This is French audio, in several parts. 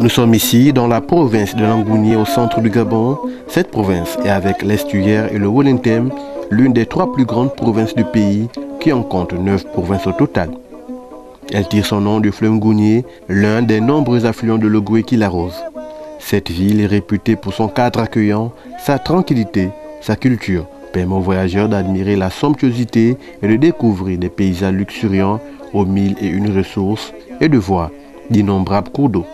Nous sommes ici dans la province de Langounié au centre du Gabon. Cette province est avec l'Estuaire et le Wollentem l'une des 3 plus grandes provinces du pays qui en compte 9 provinces au total. Elle tire son nom du fleuve Ngounié, l'un des nombreux affluents de l'Ogooué qui l'arrose. Cette ville est réputée pour son cadre accueillant, sa tranquillité, sa culture permet aux voyageurs d'admirer la somptuosité et de découvrir des paysages luxuriants aux 1001 ressources et de voir d'innombrables cours d'eau.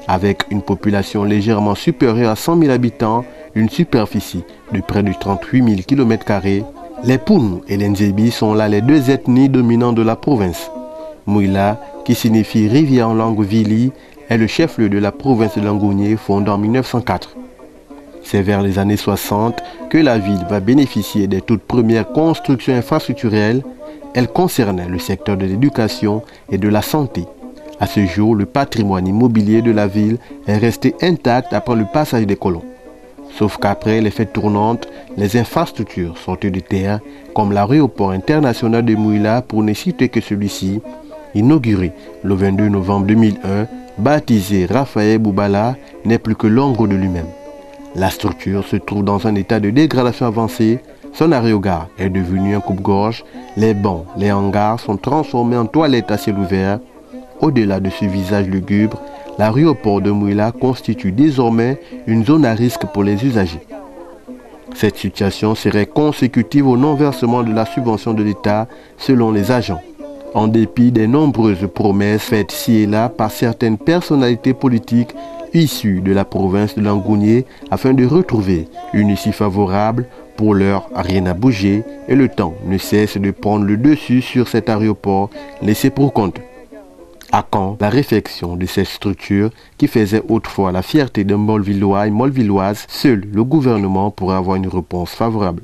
Avec une population légèrement supérieure à 100 000 habitants, une superficie de près de 38 000 km², les Pounou et les Ndjebi sont là les 2 ethnies dominantes de la province. Mouila, qui signifie rivière en langue vili, est le chef-lieu de la province de Langounié fondée en 1904. C'est vers les années 60 que la ville va bénéficier des toutes premières constructions infrastructurelles. Elles concernaient le secteur de l'éducation et de la santé. À ce jour, le patrimoine immobilier de la ville est resté intact après le passage des colons. Sauf qu'après l'effet tournante, les infrastructures sortent de terre, comme l'aéroport international de Mouila pour ne citer que celui-ci, inauguré le 22 novembre 2001, baptisé Raphaël Boubala, n'est plus que l'ombre de lui-même. La structure se trouve dans un état de dégradation avancée, son aérogare est devenu un coupe-gorge, les bancs, les hangars sont transformés en toilettes à ciel ouvert. Au-delà de ce visage lugubre, l'aéroport de Mouila constitue désormais une zone à risque pour les usagers. Cette situation serait consécutive au non-versement de la subvention de l'État selon les agents, en dépit des nombreuses promesses faites ci et là par certaines personnalités politiques issues de la province de Langounié afin de retrouver une issue favorable. Pour l'heure, rien n'a bougé et le temps ne cesse de prendre le dessus sur cet aéroport laissé pour compte. À quand la réfection de cette structure qui faisait autrefois la fierté de Molvillois et Molvilloises? Seul le gouvernement pourrait avoir une réponse favorable.